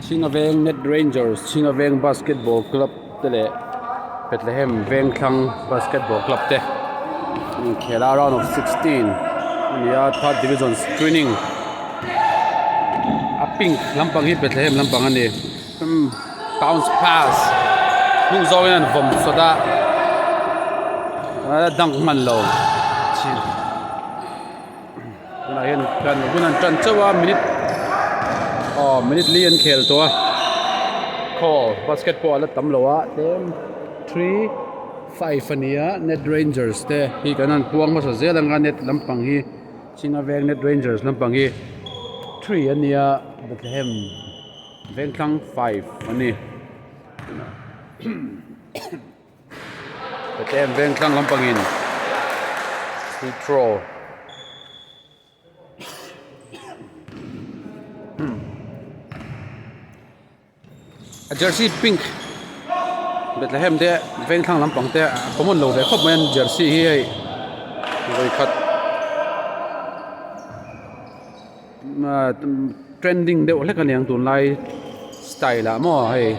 Chhinga Veng Net Rangers, Chhinga Veng Basketball Club tele Bethlehem Vengthlang Basketball Club te khela round of 16 ya third division screening a pink lampang hi Bethlehem lampang ani bounce pass lung zong an vom soda dunk man lo chin na hian kan gunan tran chawa minute lian khel to call basketball la tam lowa tem 3-5 ania Net Rangers te hi kanan puang ma sa zelanga net lampang hi Chhinga Veng Net Rangers lampang hi 3 ania Bethlehem Vengthlang 5 ani Bethlehem Vengthlang lampang in free throw a jersey pink Bethlehem te Vengthlang lampang te common lo ve khop man jersey hi ai roi khat trending de ole kan yang tun lai style la mo hei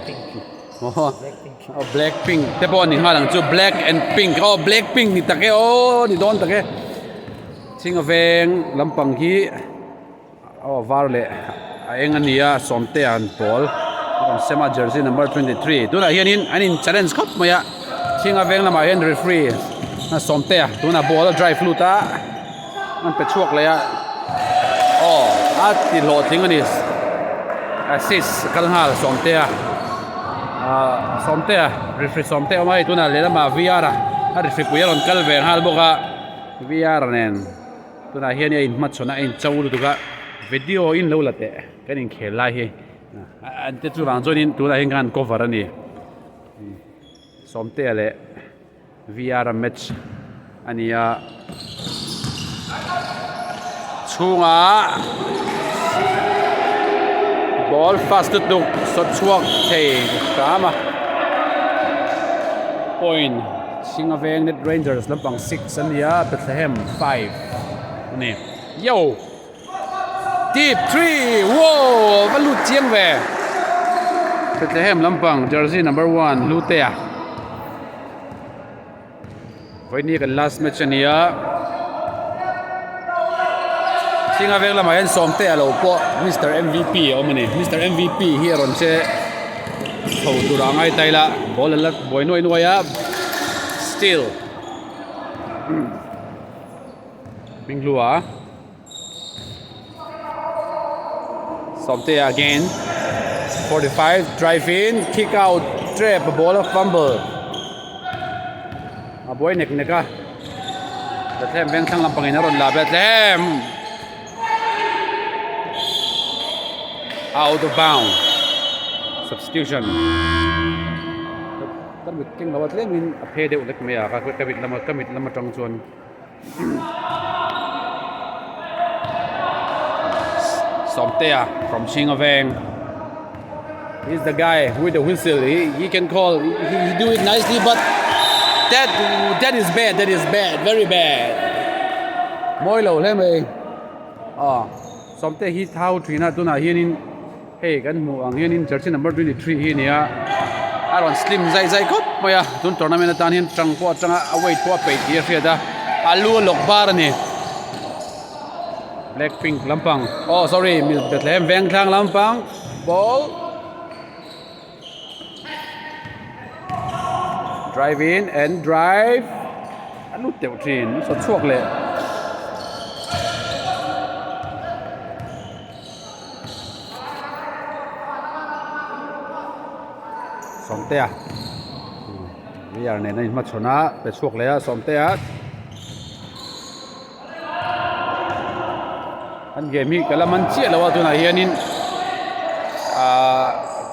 black pink te pon ni halang chu black and pink black pink ni take ni don take Chhinga Veng lampang hi varle eng ania somte an pol sema jersey number 23 tuna hianin anin challenge khop maya Chhinga Veng lama hian referee na somte tuna ball drive luta man pe chuak le ya ti lo thing ani assist kalhal somte referee somte mai tuna le lama VR a referee puyaron kalver hal boka VR nen tuna hian in mat chona in chawlu tuka video in lo late kanin khelai hi ante chu wang join in tuna hingan cover ani somte le VR match ania chunga ball fast to shot chuak thei kama point Chhinga Veng Net Rangers lampang 6 ania Bethlehem 5 ani yo deep 3 wow valu chiang ve Bethlehem lampang jersey number 1 lutea voi ni kan last match ania Chhinga Veng lama yan somte alo po Mr. MVP omani Mr. MVP here on che thau turangai taila ball la boinoi noya still Binglua somte again 45 drive in kick out trap ball fumble boy nek neka Bethlehem Vengthlang lampang in ron la Bethlehem out of bound substitution tan bit king lawat lem in a phe de ulek mea ka kabit lama tang chuan somtea from Chhinga Veng he's the guy with the whistle he can call he do it nicely but that is bad very bad moi lo lem ei somte hi thau thina tuna hianin hey kan mu ang hianin jersey number 23 hi nia aron slim zai kop maya tun tournament atan hian tangpo changa away to pe ti fiada alu lokbar ni Blackpink lampang sorry Bethlehem Vengthlang lampang ball drive in and drive alu teu thin so chuak le somte VR ne nai mat chona pe chuak le somte an game hi kalaman chi lawa tuna hianin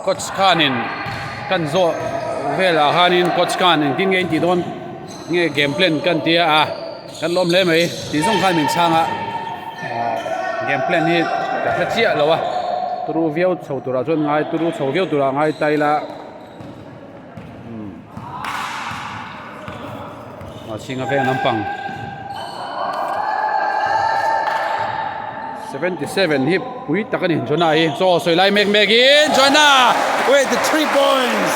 coach Khanin kan zo vela hanin coach Khan tin nge ti don nge game plan kan tia kan lom le mai ti song khan min changa game plan hi ka chia lawa turu viau chho tura chon ngai turu chho viau tura ngai taila Chhinga Veng lampang 77 hip pui takani Chona hi so soilai mek in Chona with the 3 points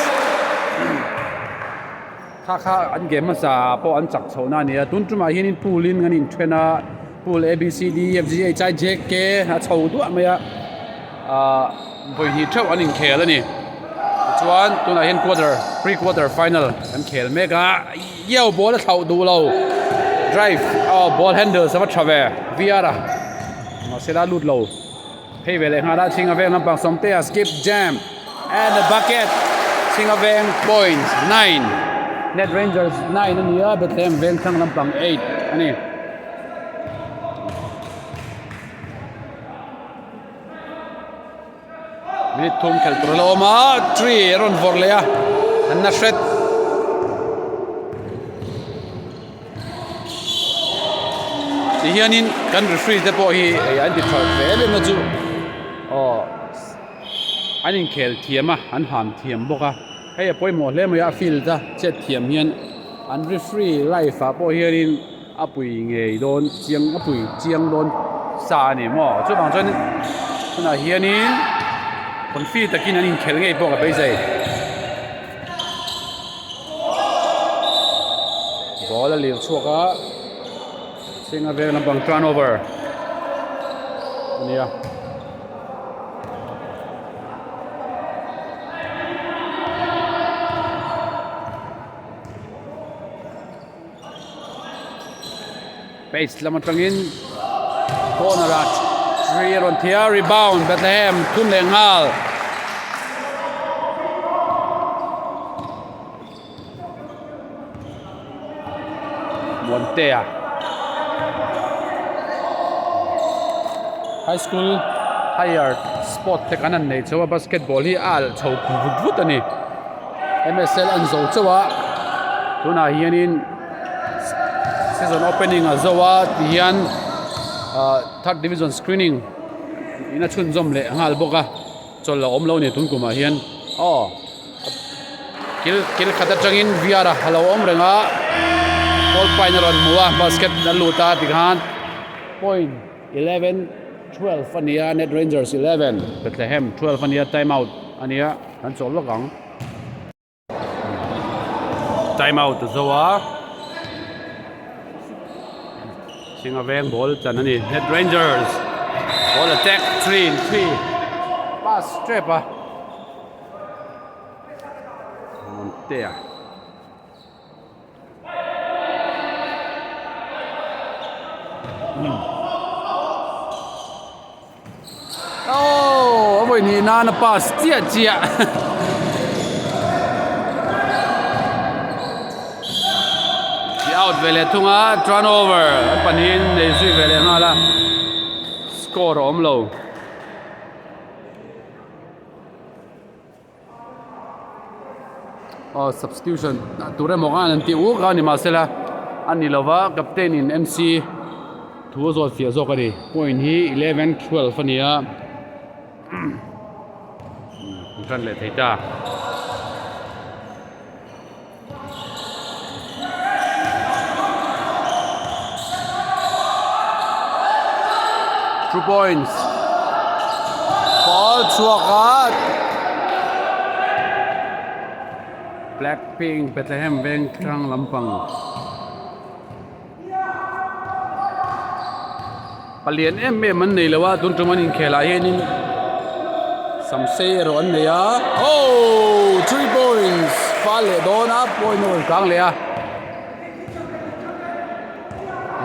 kha an game sa po an chak chona nia tun tuma hin pulin nganin thena pool A B C D F G H I J K ha chho tu maya voi hi thau anin khel ani chuan tuna hin pre-quarter final an khel mega yeu ball thau du lo drive ball handle sama thave viara ma sela lut lo phei vele nga da Chhinga Veng lampang somte skip jam and the bucket Chhinga Veng points 9 Net Rangers 9 ania Bethlehem Vengthlang lampang 8 ani minute thum khel troloma 3 ron vorlea anna shret ti hianin kan referee te po hi an ti thar vele na chu anin khel thiama an ham thiam boka hei poi mo hle ma ya field ta che thiam hian an referee live a po hianin apui ngei don chiang don sa ni mo chu bang chuan na hianinคนฟีตะกินอันนี้เขลง่ายพวกกับไปใส่บอลเหลียวชัวก็Chhinga Vengลำบัง turnover นี่เบสลำมันตรงนี้โคนารัต3 on tia rebound Bethlehem tum leng hal Montea high school higher sport te kanan nei chawa basketball hi al chho vut ani MSL an zo chawa tuna hianin season opening a zowa hian third division screening ina chun zom le ngal boka chol la om lo ni tun kuma hian kil khata changin viara halo om renga ball final on muwa basket na luta tikhan point 11-12 ania Net Rangers 11 Bethlehem 12 ania timeout ania an chol lokang timeout zowa Chhinga Veng ball chan ani Net Rangers ball attack 3 pass straight Montea voi ni na pass chia out vele thunga turnover panin nei sui vele ngala score om lo substitution ture mogan anti u ga ni masela ani lova captain in MC thu zo fia zo kari point hi 11-12 ania kan le theita 2 points. Ball chuakat. Blackpink Bethlehem Vengthlang lampang. Palian man nei lawa tun tumanin khela henin samse ro an leya. Oh, 3 points. Fale don up point no kang leya.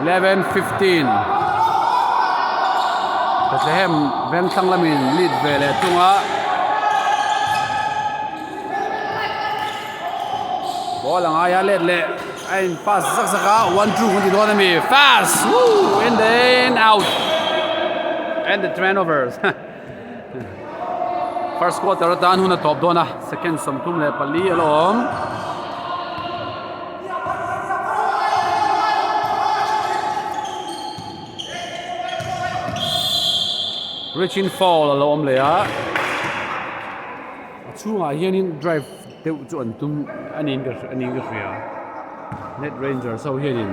11-15. Bethlehem Vengthlang lamin lead vele tunga. Ball ang aya let le. And pass Saksaka 1-2 with the economy. Fast! Woo! And then out. And the turnovers. First quarter tan huna top dona. Second samtum le pali alom. Reaching foul alom le ya. Chunga hianin drive teu chu antum anin ga ria. Net Rangers so here in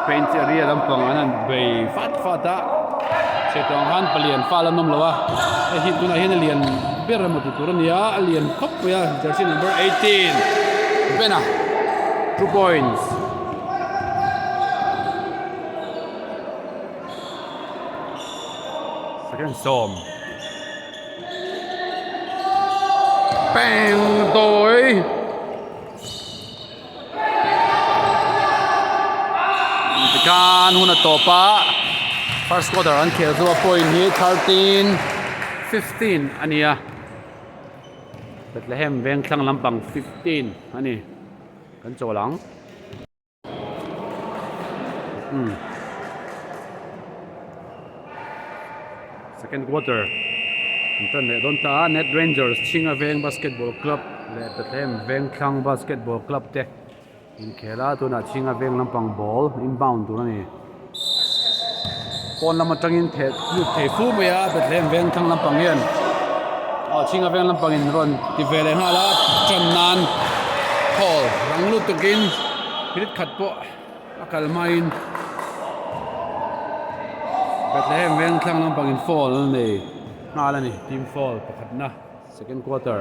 paint area lampang anan bay fat fata se tong han palian fa la nom lawa e hit tuna hin lian ber mo tu turania lian khop ya jersey number 18 bena 2 points second som bang đôi kan huna topa first quarter an khel zo point hi 13-15 ania Bethlehem Vengthlang lampang 15 ani kan cholang second quarter Anton le don ta Net Rangers Chhinga Veng Basketball Club le Bethlehem Vengthlang Basketball Club te in khela tu na Chhinga Veng lampang ball inbound tu ni pon lama tangin the lut the fu me ya Bethlehem Vengthlang lampang hian Chhinga Veng lampang in ron ti vele hala chan nan hol rang lut takin hit khat po akal main Bethlehem Vengthlang lampang in fall ni ngala ni team fall pakhat na second quarter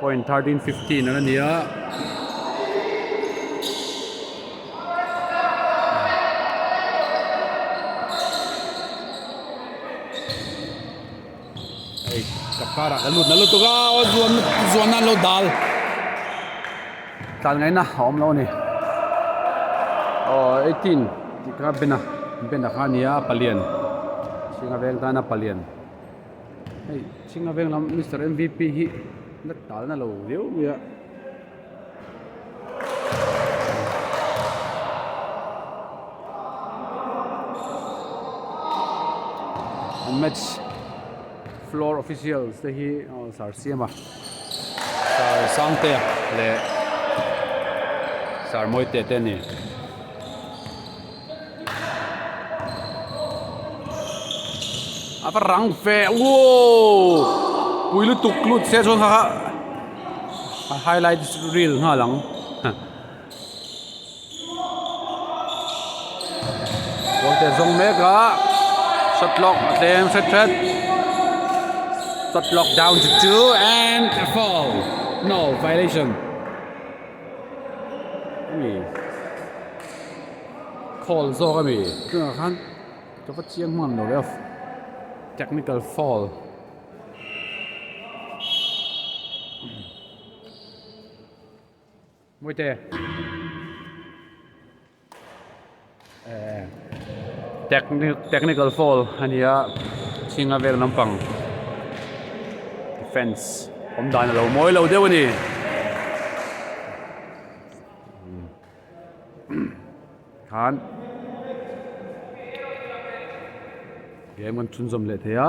point 13-15 ano niya ay kapara nalut to ka o zuan na lo dal tal ngayon na om lo ni 18 di ka bena kaniya palian Chhinga Veng ta na palian ay Chhinga Veng lam Mr. MVP hi nát tal na lo deu ya match floor officials te hi sar siama sar sangte le sar moite te ni apa rang fe wo puilu tuklut se chon ha highlight reel nga lang Wolte zong mega shot lock them set shot lock down to 2 and a fall no violation call zo ka mi cứ khan cho phát chiang man lo le technical fall Muy te technical fall ania Chhinga Veng lampang defense om dan lo moi lo deu ni khan game kan chun zom le thea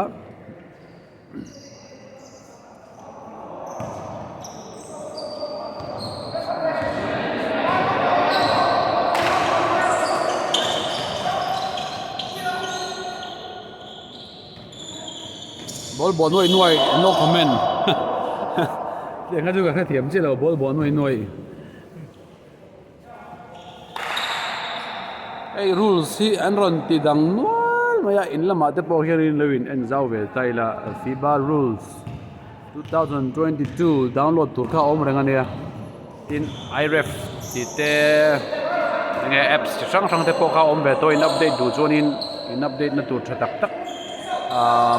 ball nuôi no comment để ngay juga cái thiểm chứ là ball nuôi ai rules hi an ron ti dang nuôi maya in lama te po hian lewin en zau ve tai la FIBA rules 2022 download tur kha om reng ania tin iref ti te nge apps sang te po kha om ve to in update du chuan in update na tur tha tak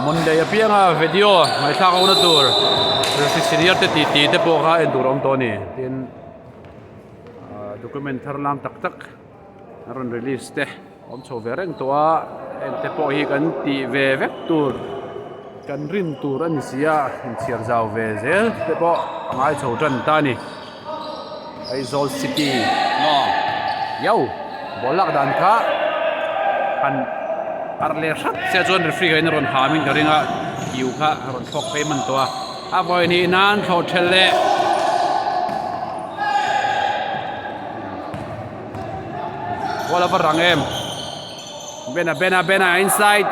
Monday apianga video mai tha ko na tur senior te ti te po kha en tur om to ni tin document thar lam tak aron release te om cho vereng to en te po hi kan ti ve vek tur kan rin tur an sia in chiar zau ve zel te po ngai cho tran ta ni Aizol City no yo bolak dan kha kan arle shat se chon referee in ron hamin garinga kiu kha ron thok payment to a boy ni nan tho thelle bola parang em bena inside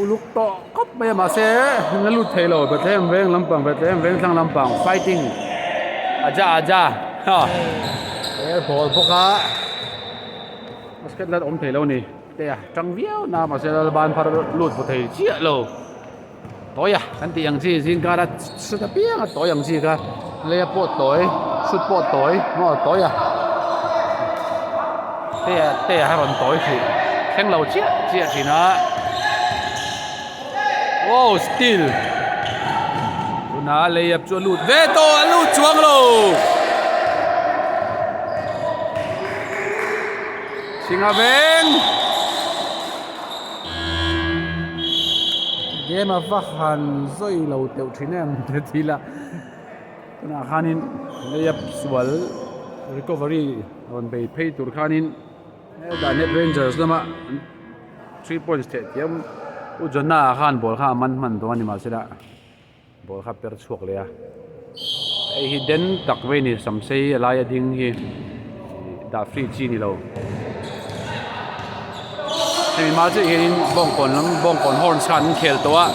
uluk to kop mai ma se ngalut thailo Bethlehem veng lampang Bethlehem Vengthlang lampang fighting aja ha ball boka basket lat om thailo ni te tang viau na ma se ban phar lut bu thai chia lo toya kan ti yang chi jing ka ra su ta piang to yang chi ka le po toy sut po toy mo toya te ha ron toy chi khen lo chia chi na oh still na layup cho lut ve to lut chuang lo Chhinga veng game of han zoi lo teu thinem te thila na khanin layup swal recovery on bay pay tur khanin da net rangers lama 3 points te tiam u jonna khan bol kha man to ani ma sira bol kha per chuak le a ai hi den tak ve ni samsei alaya ding hi da free chi ni lo ai ma je hin bong kon horn san khel to a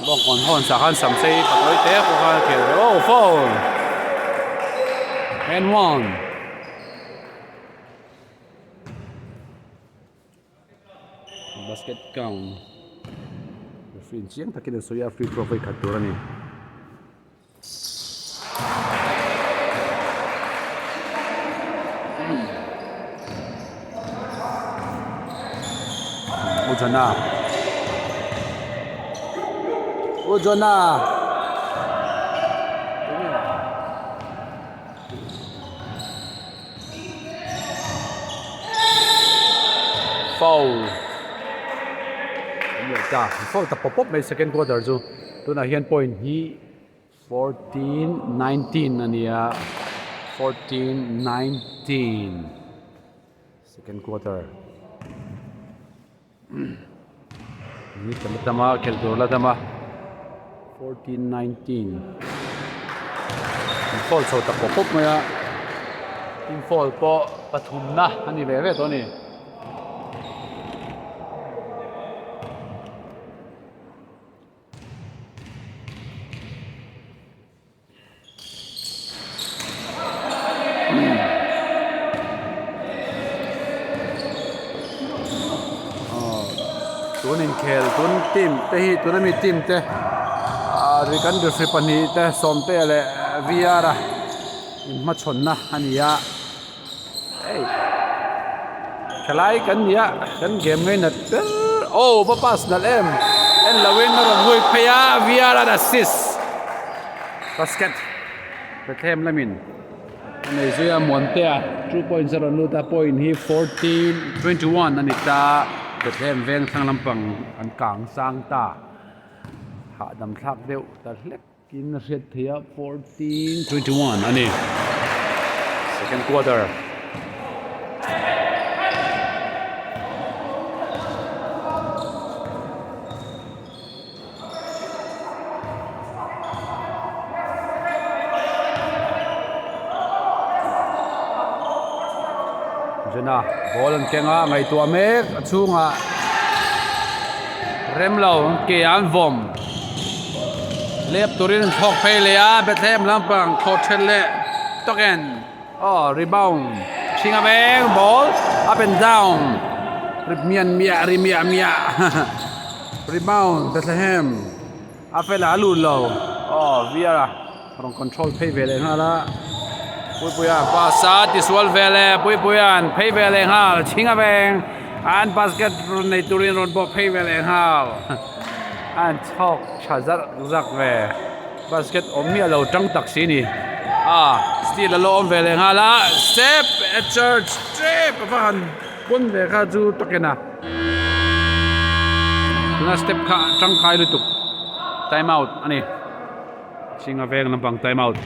bong kon horn sa khan samsei patoi te ko kha khel oh foul and one basket count free chiang takin soya free throw vai khatura ni Ujana foul foul ta pop mai second quarter chu tuna hian point hi 14-19 ania 14-19 second quarter ni tama khel tur la tama 14-19 foul so ta pop mai a team foul po pathum na ani ve to ni tunin khel tun team te hi tunami team te ri kan referee pani te som te le viara ma chonna ania ei khalai kan nia kan game ngai na oh ba pass dal em en lawin na ron hui phaya viara assist basket Bethlehem lamin nei zuya monte 2.0 nuta point hi 14-21 anita Bethlehem Vengthlang lampang an kang sang ta ha dam thak deu ta hlek kin riat thia 14-21 ani second quarter jena ball an kenga ngai tua mek achunga remlo ke an vom lep turin thok phei le a Bethlehem lampang khothel le token oh rebound Chhinga veng ball up and down mia rebound Bethlehem afela alu lo oh viara from control phei ve le na la puyan pasa tiswal vele puyan phei vele hal Chhinga veng an basket nei turin ron bo phei vele hal an chok chazar zak ve basket omia lo tang taksi ni still lo om vele hala step at church trip van bun ve kha ju tokena tuna step kha tang khai lu tuk time out ani Chhinga veng lampang time out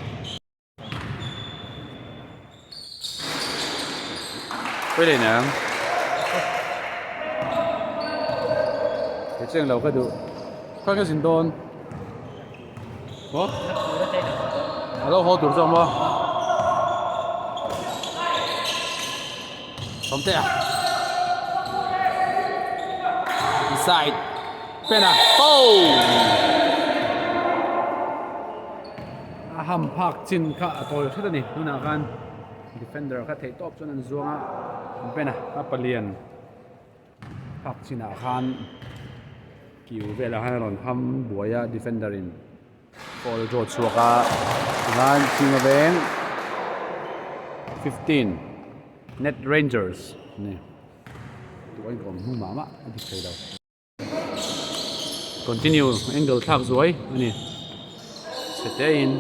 pwede na cái lâu cái được có cái gì đồn có alo họ tụt xong không không thế à inside pena foul ham phak chin kha tol theta ni tuna kan defender kha thei top chuan an zuanga pena a palian phak china khan kiu vela haron ham buaya defender in foul draw chuaka ran Chhinga Veng 15 net rangers ni tuan kom hu mama adi thei daw continue angle thak zuai ani set in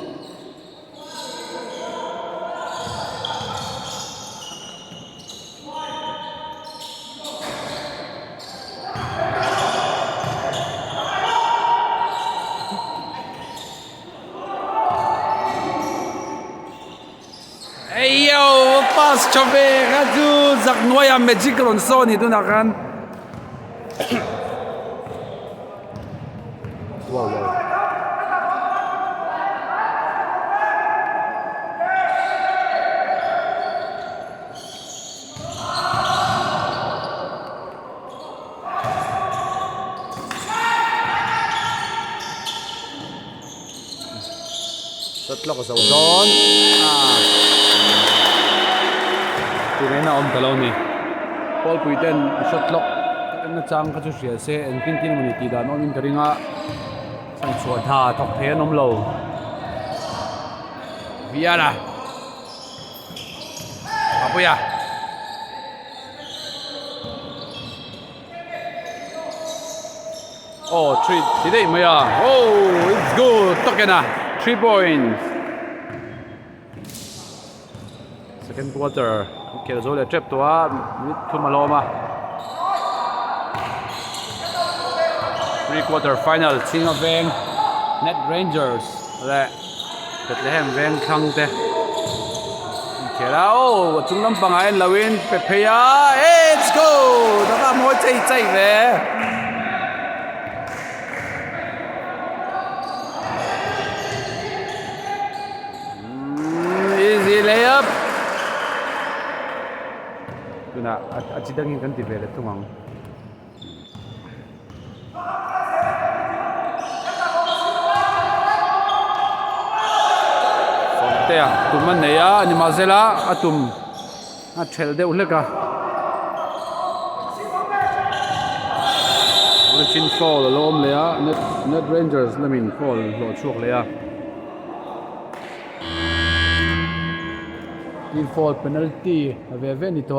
Ayo, pas chobe kaju zak noya magic ron so ni tu nakan. Wow. Shot lock sa udon. Tunay na talaw ni Paul Puiten shot lock na chang ka chu sia se en tin muni ti da no min karinga sang chua tha thok the nom lo Viana apuya oh 3 today maya oh it's good tokena 3 points second quarter kaya zole trap to mit thumaloma 3-quarter final Chhinga Veng net rangers le Bethlehem Vengthlang te kaya chung lam pangai lawin pepeya let's go da mo chai ve easy layup tuna achidangin kan tivele tumang sonte tuman neya ni mazela atum a thel de uleka origin fall alom leya net rangers lamin fall lo chuak leya in fall penalty ave ni to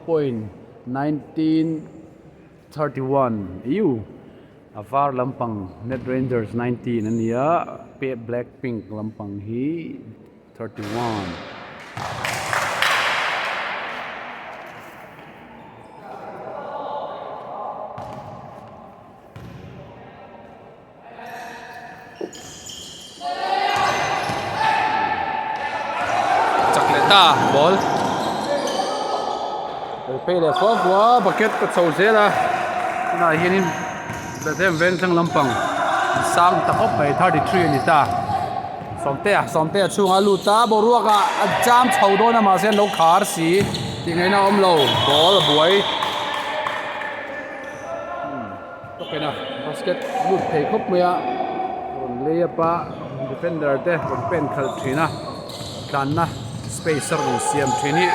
point 1931 you avar lampang net rangers 19 ania pe black pink lampang hi 31 chakleta ball pele fwa bucket ko chawzela na hianin Bethlehem Vengthlang lampang sang takop mai 33 ni ta somte chunga luta boruaka ajam chawdona ma se no khar si tingaina omlo ball buai tokena basket lut thei khop maya leapa defender te pen khal thina tlanna spacer ron siam thini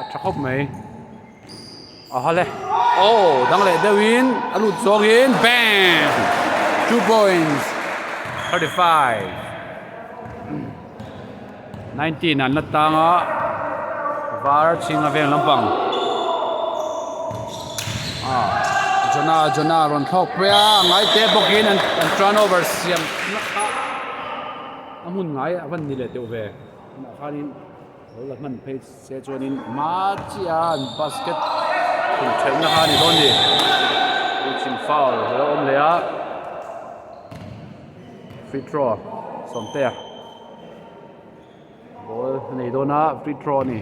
athakop mai ahale oh dangle dewin alut zongin bang 2 points 35 19 an latanga var Chhinga Veng lampang jona ron thok pya ngai te bokin and turnover siam amun ngai avan ni le te ve na khanin hola man page se chonin ma chian basket kun chen na ha ni don ni chin foul lo om le a free throw somte ball nei dona free throw ni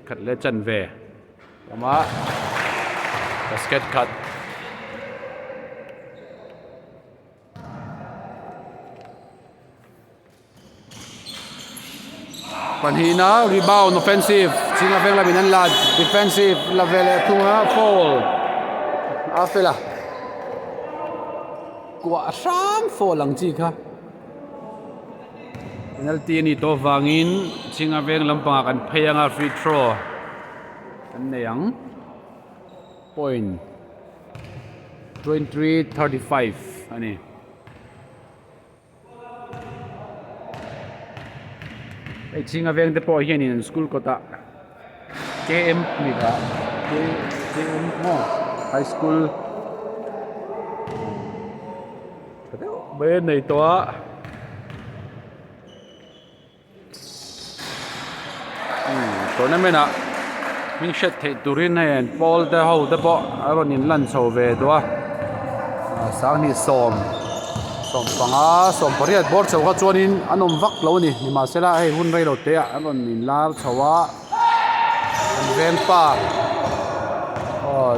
khat le chan ve ama basket cut panhina rebound offensive Chhinga Veng labinan lad defensive level tunga fall Afela quả sáng phô lăng chi kha penalty ni to wangin Chhinga Vengthlang kan pheyanga free throw kan neyang point 23-35 ani ai Chhinga Veng te po hian in school kota KM ni ka KM mo high school bên này to tournament à mình sẽ thấy turin này ball te hậu te po rồi nhìn lăn sầu về đó sáng ni som panga som pariat board sầu ka chuan in anom vak lo ni mà sẽ là hay hun rei lo te a rồi nhìn la chawa ven pa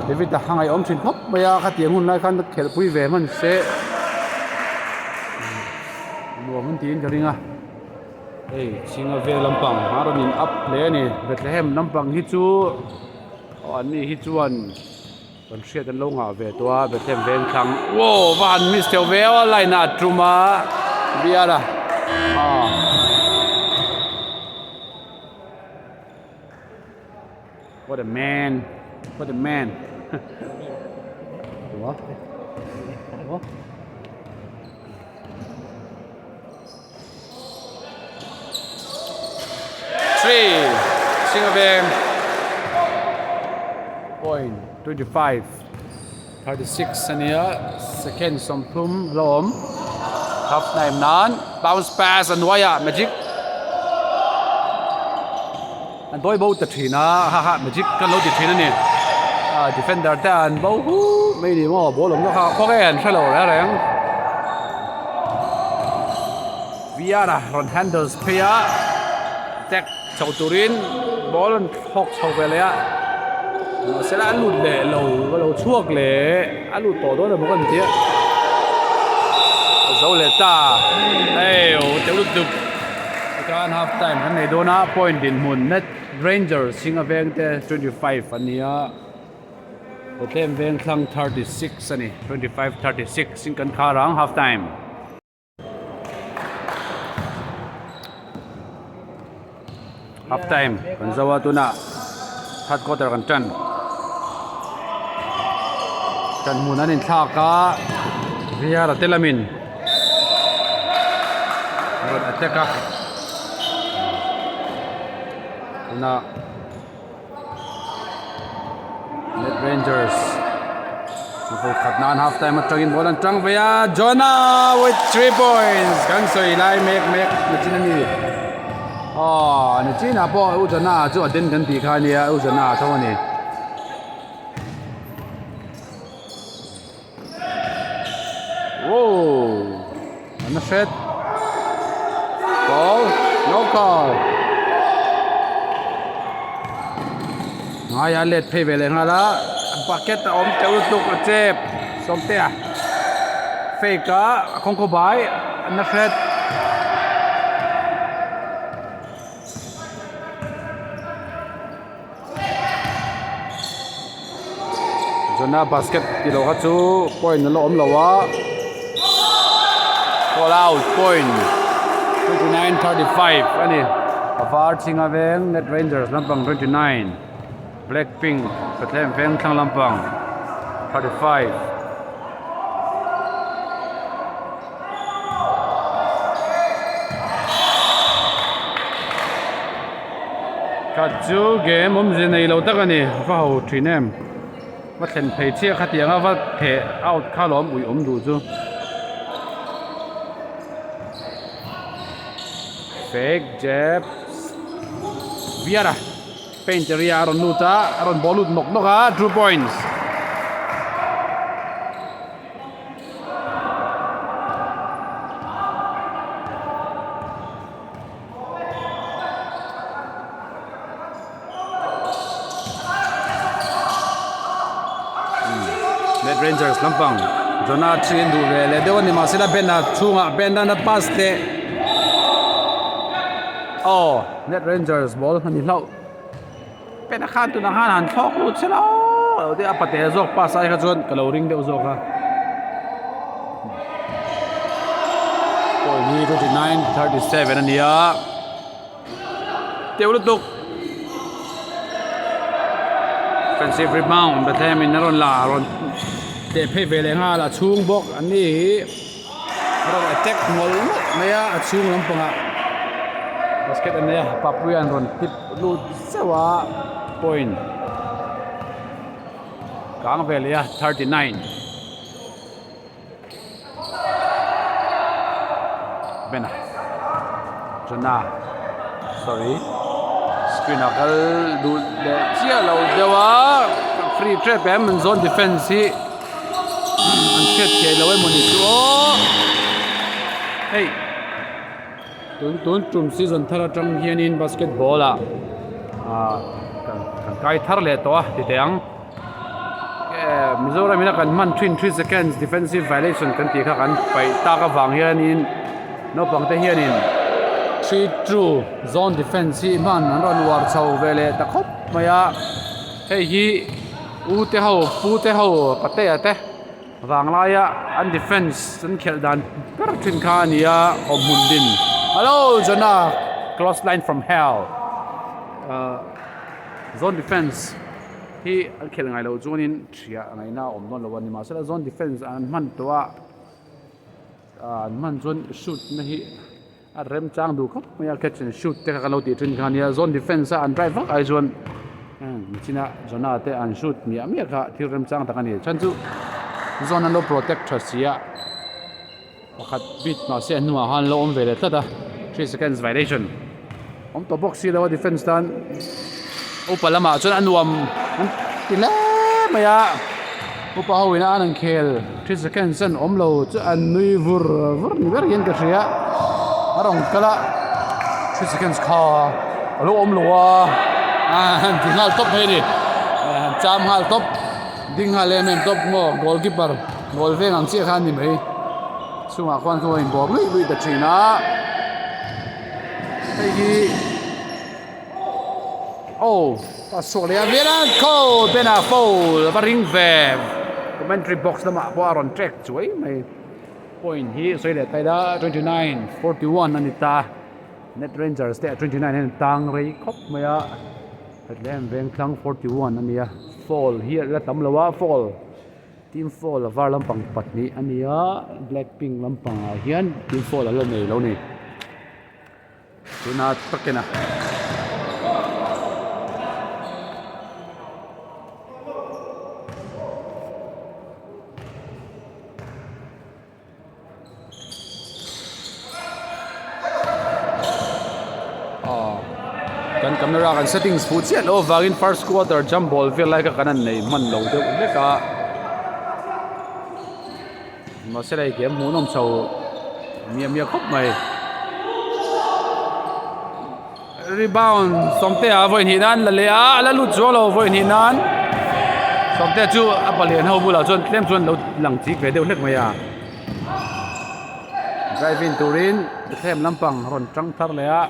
David ta hangai om chin khop maya kha tiang hun lai khan khel pui ve man se mình tin cho ringa Chhinga Vengthlang haron in up le ni Bethlehem nampang hi chu ani hi chuan kon hriat an lo nga ve tua Bethlehem Vengthlang wo van miss tel ve line a truma biara what a man what 3 Chhinga Veng point 25 36 ania second Somphum Lom half time nan bounce pass and waya magic and boy both the thina ha magic kan lo ti thina ni defender ta an bo hu mai ni mo bo lom no kha kho gen thalo la reng Viara ron handles pia tek chau turin ball an thok chau ve le a sẽ là lụt lệ lầu chuộc lệ lụt tổ đó là một con tiếc dấu lệ ta đây tiểu lụt được cái half time anh này đôi na point in mun net Rangers Chhinga Vengthlang 25 anh nia Bethlehem Vengthlang 36 anh 25-36 xin cần khá ráng half time half time còn zawa tu na third quarter kan chan mun anin thla ka Viara telamin ron ateka na Net Rangers People cut nan half time at tragin ball and trang via Jonah with 3 points kan soi lai make machinani ni china po u Jonah chu adin kan ti kha nia u Jonah thawani whoa and the set call no call ngay let phe về lên là bucket ôm tiêu tục chép xong tia fake cả không có bài and the set Jonah basket di lo ka chu point lo om lo wa call out point 29-35 ani avar Chhinga Veng Net Rangers lampang 29 Blackpink Bethlehem Vengthlang lampang 35 ka chu game zin nei lo tak ani fa ho thinem va thlen phei chia kha tianga va the out kha lom ui du chu fake jab Viara painteria aron nuta aron bolut nok 2 points Net Rangers lampang Jonah chin du ve le dewan ni ma sila bena chunga benda na pass te Net Rangers ball hani lau bena khan tu na han thok lut sila ô thế apa te zok pa sai kha chuan coloring deuh zok ha ni 29-37 ania teu lutuk offensive rebound Bethlehem in naron la ron te phei ve le nga la chung bok ani ron attack mol maya achung lampanga basket ania papuyan ron tip lu sewa point kang ve le 39 bena Chhinga sorry screen akal du le chia lo dewa free trap em zone defense hi an chet ke lo moni chu hey tun tum season thara tang hianin basketball a kan kai thar le to ti teang Mizoram ina kan man 3 seconds defensive violation kan ti kha kan pai ta ka wang hianin no pang te hianin 3 true zone defense hi man an ron war chho vele ta khop maya hei hi u te ho pu te ho pate ate wang la ya an defense an khel dan per thin kha ania omun din hello Chhinga cross line from hell zone defense hi an khel ngai lo chuanin thria ngai na om non lo wani ma sala zone defense an man towa an man chuan shoot na hi a rem chang du khop maya catch and shoot te ka lo ti thin kha nia zone defense an drive vak ai chuan china Chhinga te an shoot mia mia kha thil rem chang ta kani chan chu zone an lo protect sia pakhat bit ma se nuwa han lo om vele tlata 3 seconds violation om to box si lo defense dan upalama chuan anuam tile maya upa hoina an khel 3 seconds an om lo chu an nui vur ni ber yen ka thria arong kala 3 seconds kha alo om lo wa dingal top he ni cham hal top ding hal em top ngo goalkeeper goal veng ang che khan ni mai sunga khwan ko in bok lui ta Chhinga hei oh pasok le avera ko bena foul baring ve commentary box lama bo aron track chuai mai point hi soile taida 29-41 anita net rangers te 29 hen tang rei khop maya Bethlehem Vengthlang 41 ania fall here la tam lawa fall team fall var lampang patni ania blackpink lampang hian team fall ala nei lo ni tuna takena kan camera kan settings fu chiat lo wangin first quarter jump ball feel like a kanan nei man lo de leka ma se lai game mu nom chau mia khop mai rebound somte a voin hinan la le a la lu cholo voin hinan somte chu a balian ho bula chon tlem chon lo lang chi ve deuh hlek mai a drive in turin them lampang ron tang thar le a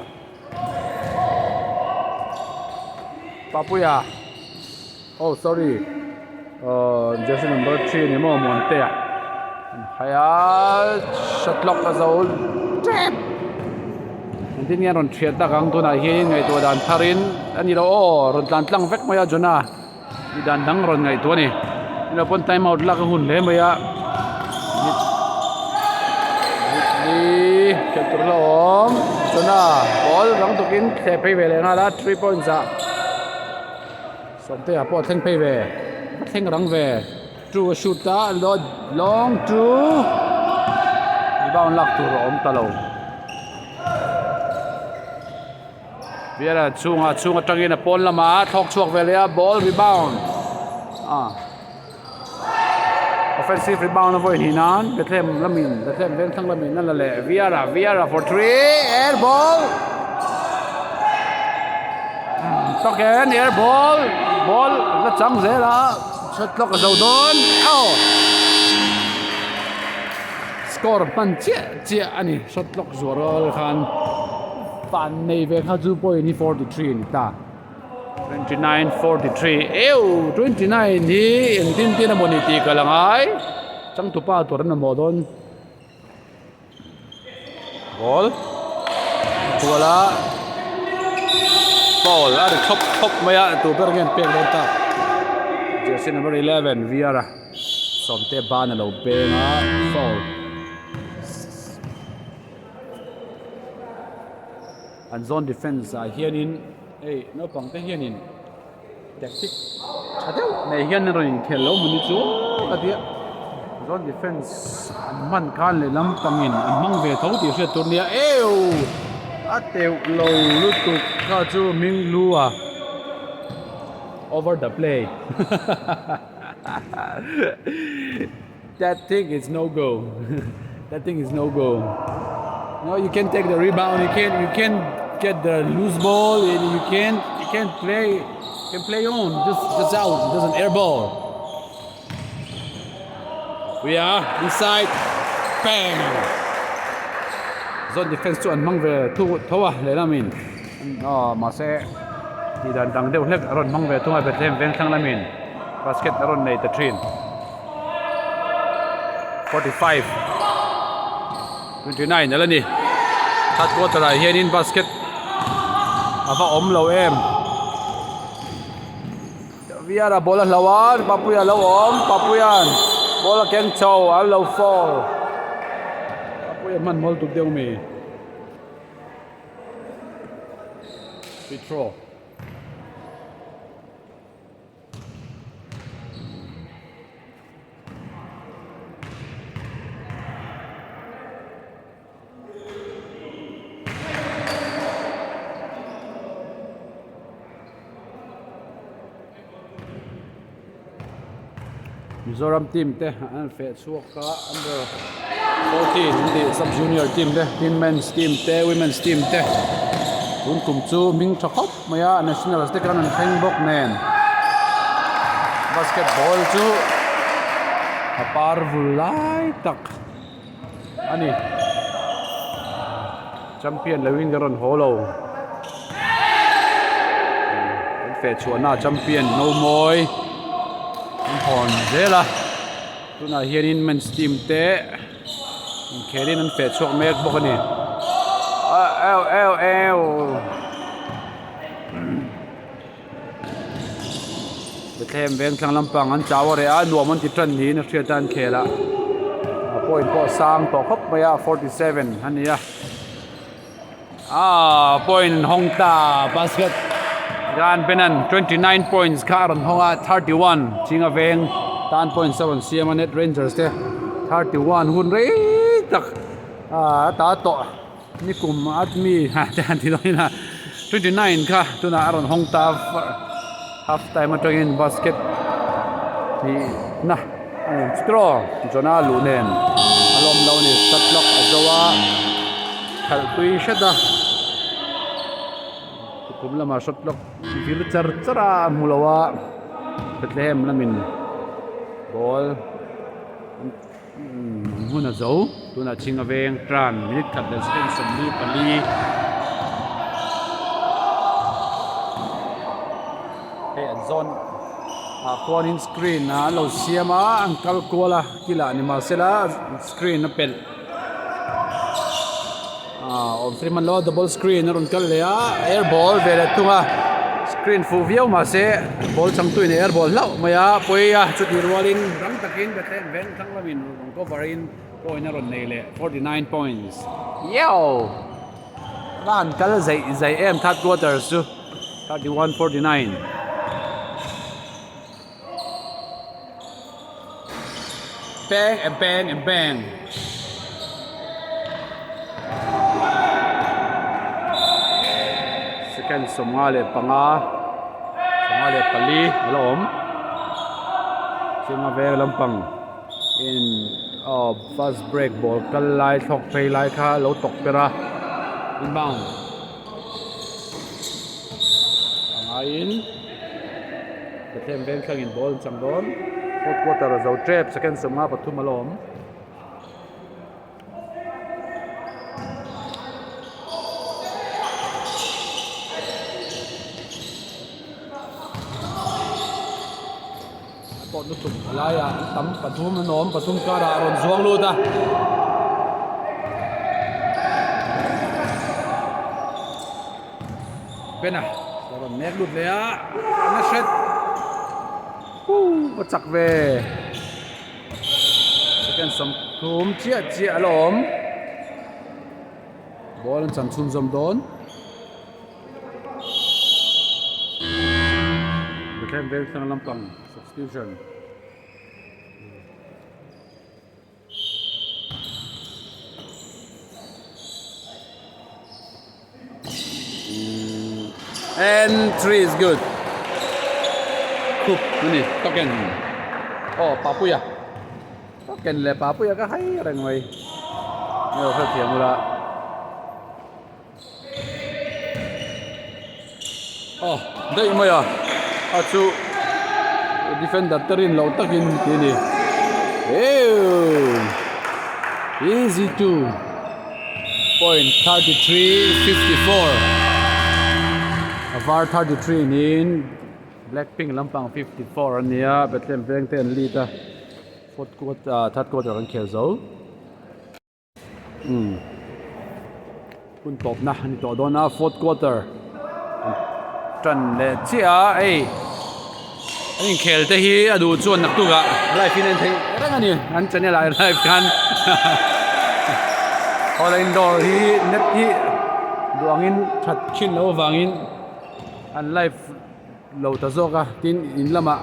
Papuya oh sorry jersey number 3 ni mo monte a haya shot lock azol tap din yan ron thiat da gang tuna hi ngai to dan tharin ani lo ron tlan tlang vek maya Chhinga ni dan dang ron ngai to ni ina pon time out la ka hun le maya ni ketrolom Chhinga ball rang tukin khe phei ve le nga la 3 points a somte a po theng phei ve theng rang ve tru shoot ta long tru rebound lak tu rom talo Viera chunga tangin a pon lama thok chuak ve le a ball rebound offensive rebound avoid hinan Bethlehem Vengthlang lamin nan la le Viera for 3 air ball Token air ball la chang zela shot clock zo don score pan chia ani shot clock zuarol khan fan nei ve kha ju point ni 43 ni ta 29-43 29 hi in tin na moniti ka lang ai chang tu pa to na mo don ball wala foul ar top maya tu bergen pek don ta jersey number 11 Viera somte ban lo pe nga foul and zone defense hian in no pang te hian in tactic chadeu nei hian ro in khel lo muni chu adia zone defense an man kan le lam pangin an mang ve tho ti hre tur nia ateu lo lutu ka chu ming lua over the play that thing is no go that thing is no go no you can take the rebound you can get the loose ball and you can play on just out just an air ball we are inside bang zone defense chu an mang ve thu thowa le lamin ma se ti dan dang deuh hlek ron mang ve thunga Bethlehem Vengthlang lamin basket ron nei ta thin 45 29 ala ni third quarter hian in basket ava om lo em Viera bola lawan papuya lo om papuyan bola keng chow al lo fall papuya man mol tuk deu mi free throw Mizoram team te an fe chuak ka under 14 the sub junior team te teen men's team te women's team te un kum chu ming thakop maya national te kan an theng bok nen basketball chu apar vulai tak ani champion lewin garon holo an fe chuana champion no moi hòn dễ là tôi nói hiện in men's team te khérin an fe chuak mek bok ani Bethlehem Vengthlang lampang an chaware a nuam an ti tran ni na thria tan khela point po sang to khop maya 47 ania point hongta basket Gan Benan 29 points Karan Honga 31 Chhinga Veng tan point 7 CM Net Rangers te 31 hun re tak ta to ni kum admi ha tan ti loina 29 kha tuna Aron Hongta half time atangin basket ni na strong jona lunen alom law ni shot clock azawa khal tui shada kumla ma shot clock vir chara mulawa Bethlehem lamin ball huna zo tuna Chhinga Veng tran minute khat le second somli pali hey zone corner screen na lo siama angkal kola kila ni Marcela screen na pel on Freeman lo double screen ron kal le air ball vele tunga screen fu viau ma se ball chang tu in air ball lau maya poia chuti rolling rang takin Bethlehem Vengthlang lamin cover in point ron nei le 49 points yo ran kal zai em third quarter su 31-49 bang and bang and bang second Somali panga Somali pali alom Chhinga Veng lampang in fast break ball kal lai thok phei lai kha lo tok pera inbound angain Bethlehem Vengthlang in ball changdon fourth quarter zo trap second Somali pathum alom ดลุตุกอะไรอ่ะตั้มปทุมน้อมปทุมการารอนสวงลูตาเป็นอ่ะตอนแม็กลุดเลยอ่ะอันนั้นเสร็จก็จักเวสแกนสัมทุมเจียลมบอลจันทุนจำโดนBethlehem Vengthlang Lampang substitution and 3 is good Cook ini token oh papuya token le papuya ka hai reng wai yo kha thiam mula oh dai mai à achu defender tarin lo takin tini easy 2.3354 Avar 33 in Blackpink Lampang 54 อันเนี้ย Bethlehem Vengthlang lead fourth quarter third quarter กันเขียวโซ่คุณตบนะนี่ต่อโดนนะ fourth quarter จันเดเชียอันนี้เขียวแต่ฮีดูจวนนักตุกะไลฟ์ฟินเนนทีอะไรกันนี่อันจะเนี่ยไลฟ์กันพอไลน์ดอร์ฮีเน็ตฮีดวงอินชัดขึ้นแล้ววางอินอันไลฟ์เราตะโซกะทินอินละมา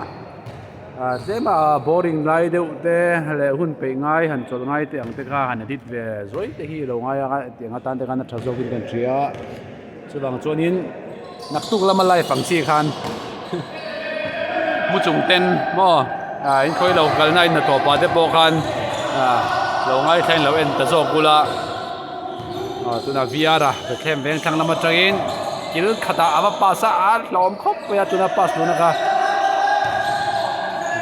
เจ้ามาboring ไลฟ์เดียวแต่เลยหุ่นไปง่ายหันจดง่ายแต่ยังแต่ข้าหันดิดเวสวยแต่ฮีเราง่ายแต่ยังตันแต่กันตะโซกินกันเชียส่วนบางส่วนนี้นักตุกละมาไลฟ์ฝั่งชีคันมุจุงเต้นมั่วอินคอยเรากันในนัดต่อไปเดปอกันเราง่ายแทงเราเอ็นตะโซกุละตัวน่ะวิอาระไปแทงเวงทางละมาจังอินกิลขัดอาบปัสสาวะล้อมครบไปตัวน่ะปัสตัวนะครับ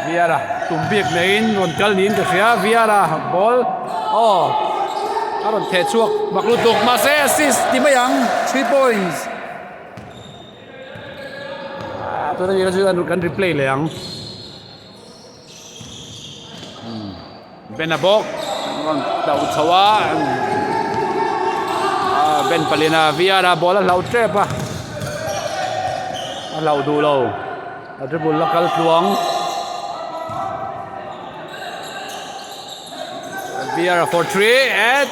วิอาระตุ่มเบียกเมนรอนกัลนินกับเสียวิอาระบอลอารอนเทชวกบักลุตุกมาเซอสซิสที่ไม่ยัง3 pointsตัวนี้ก็ชื่อกันรีเพลย์เลยยังเป็นบอกมันดาวชวาเป็นปลินาวิอาราบอลเราเจ็บเราดูเราจะบุลลักลวงวิอาราfor 3 and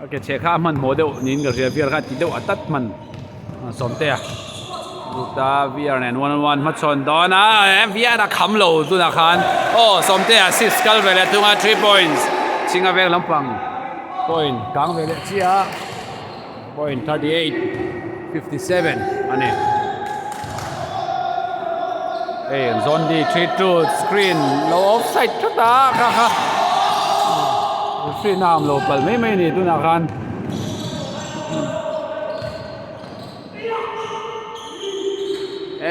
โอเคเช็คข้ามันโมเดลนินกับเรียวิอาราติดเดวอัดมันสมเตะดูตาวิอาร์เนี่ยวันมาชนดอนนะวิอาร์คำโหลตุนักขันสมเตะ6 สกัลเวลตัว3 points ชิงกับเวลลำพัง point กลางเวลเชีย point 38 57อันนี้โซนดี3 to screen โลออฟไซด์ชุดตาค่ะฟีน้ำโลเปลไม่นี่ตุนักขัน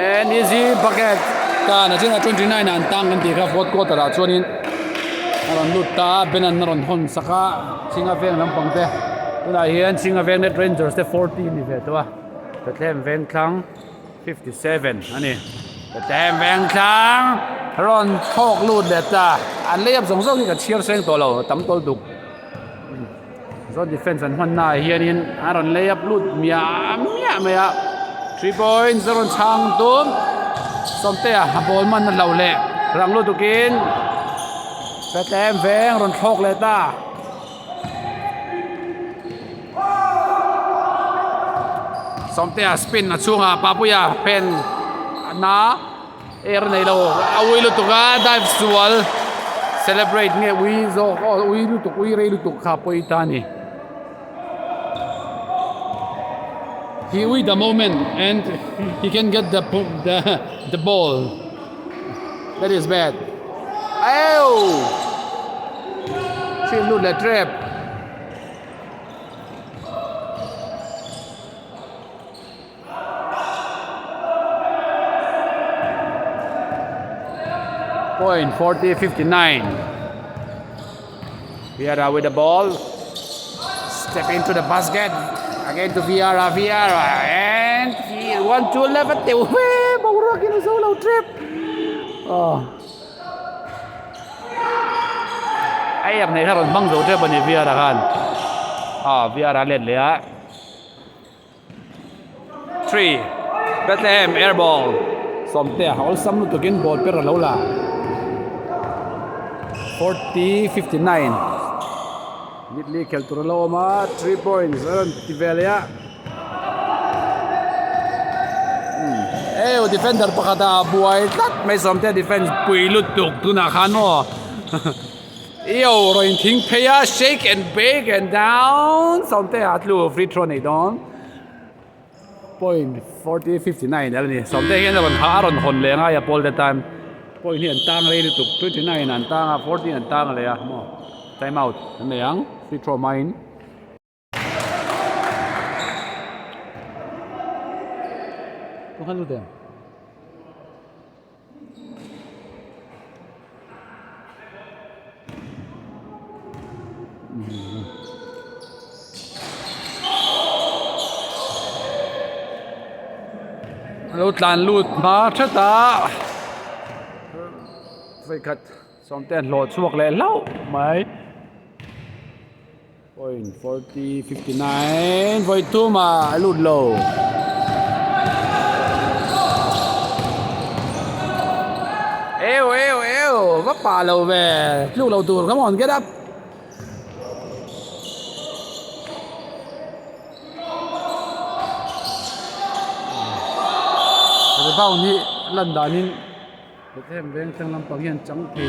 and easy bucket การที่เรา29นั่นตั้งกันที่ครับ fourth quarter ส่วนนี้เราลุตาเป็นอันนรหนสักชิงอาเวงลำปังเตะตัวไหนเห็นชิงอาเวงเน็ตเรนเจอร์ส14นี่เถอะตัวแต่แถมเวงครั้ง57อันนี้แต่แถมเวงครั้งรอนโชคลุดเด็ดจ้าอันเลี้ยบส่งที่กับเชียร์เซงตัวเราตั้มตัวดุกส่วนดิเฟนส์อันหันหน้าเฮียนี่อันรอนเลี้ยบลุดเมีย3 points รอนช่างตุ้มสมเตะบอลมันนั่นเราเละรังลุดตุกินแต่แต้มแฝงรอนโชคเลยตาสมเตะสปินนะช่วงปาปุยาเป็นนะในเราเอาวิลุตุกาได้สวล celebrate เนี่ยวิลุตุกข้าปุยตานี่He wait the moment and he can get the ball. That is bad. She looked the trap. Point 40-59. Vieira with the ball. Step into the basket. Again to Vieira, and he 1 2 left tiểu về bóng ra kia nó sâu lâu trip ai em này khác còn băng dấu trip bên vía đã kan vía đã lên lẽ 3 Bethlehem air ball som te haul sam lu tokin ball per lo la 40-59 Midley Kelturalo ma 3 points aron tivelia defender pakata buai tat mai som te defense pui lut tuk tu na khano Yo roin thing paya shake and bake and down som te atlu free throw nei don point 40-59 alani som te gen ban haron hon le nga ya pol the time point ni an tang le tuk 29 an tang 40 an tang le ya mo time out neyang free throw mine to halu de lút lan lút mà chết ta phải cắt xong tiền lột chuộc lại lâu mấy point 40-59 với tu mà lút lâu eo vấp bà lâu về lúc đầu tụt come on get up bao nhiêu lần đó nên Bethlehem Vengthlang BC chẳng thì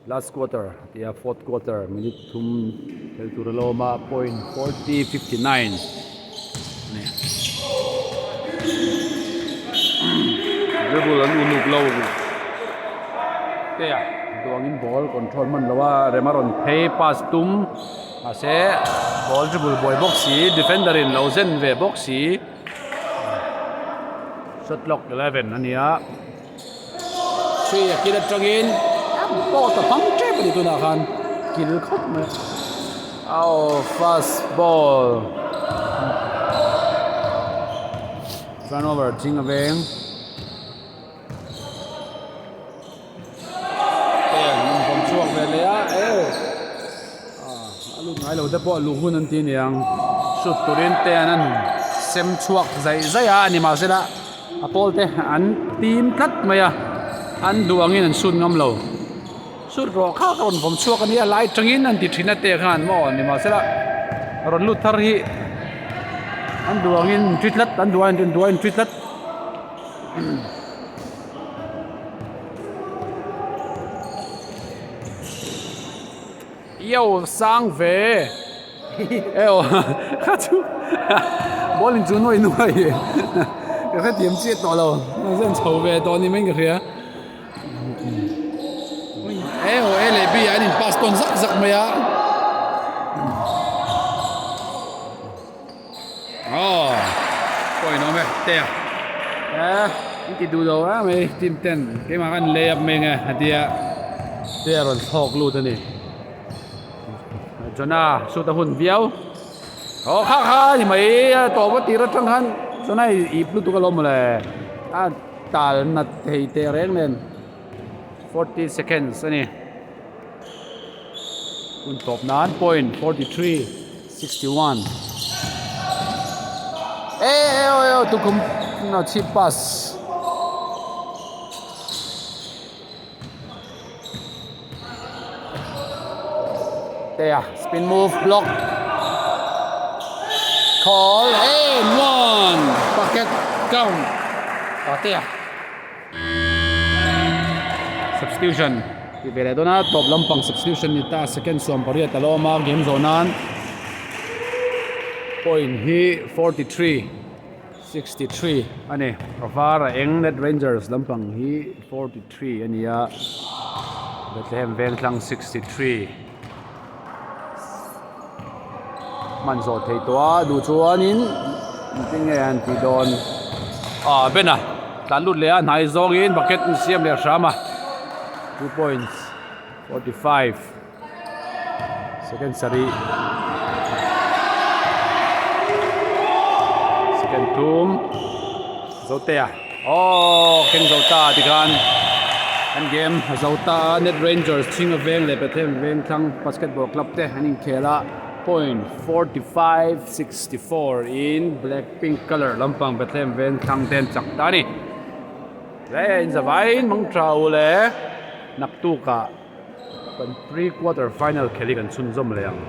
last quarter, yeah, fourth quarter, minute thum Kelturalo ma point 40-59. Dribble and unuk low. Kaya duangin ball control man lawa remaron pay pass tum ase ball dribble boy boxi defender in lozen ve boxi shot lock 11 ania si akira trangin ball ta phang trap di tu na khan kill khop me fast ball turnover Chhinga veng ngay lâu đó lu hun anh tin yang sút turin te anh xem chuộc dày anh mà sẽ đã Apol te anh team cắt mày anh đuông in anh sút ngâm lâu sút rồi khác còn vom chuộc anh ấy lại trăng in anh thì chín te khan mò anh mà sẽ đã rồi lút thar hi anh đuông in tweet lát anh đuông in tweet lát yêu sang về eo khát chú bố linh chú nuôi cái khát điểm chết đó rồi nó rất xấu về đó ni mấy cái kia eo lại bị anh pass ton rắc mày á coi nó mày tè cái đồ đâu á mày team ten cái mà anh lay up mày nghe tè rồi thọc luôn thế này cho na sút hun viau khác thì mấy tổ có tí rất trăng hắn cho này ip lúc tôi có lom là ta nát thì tè reng lên 40 seconds này un top 9 point 43-61 tu không nó chip pass there, spin move, block, call, and one, bucket, count, there. Substitution, về đó na top lampang substitution nita second som paria taloma game zonan point hi 43-63 ani Ravara England Rangers lampang hi 43 ania Bethlehem Vengthlang 63 man zo thei to du chuan in tin nge an ti don bên à tlan lut le a nai zong in bucket siam le shama 2 points 45 second sari second tum zotea keng zota tikhan and game zota net rangers Chhinga veng le Bethlehem Vengthlang basketball club te aning khela point 45-64 in black pink color lampang Bethlehem Vengthlang ten chaktani le in zavain mang trau le naktu ka kan pre quarter final kheli kan chun zom le ang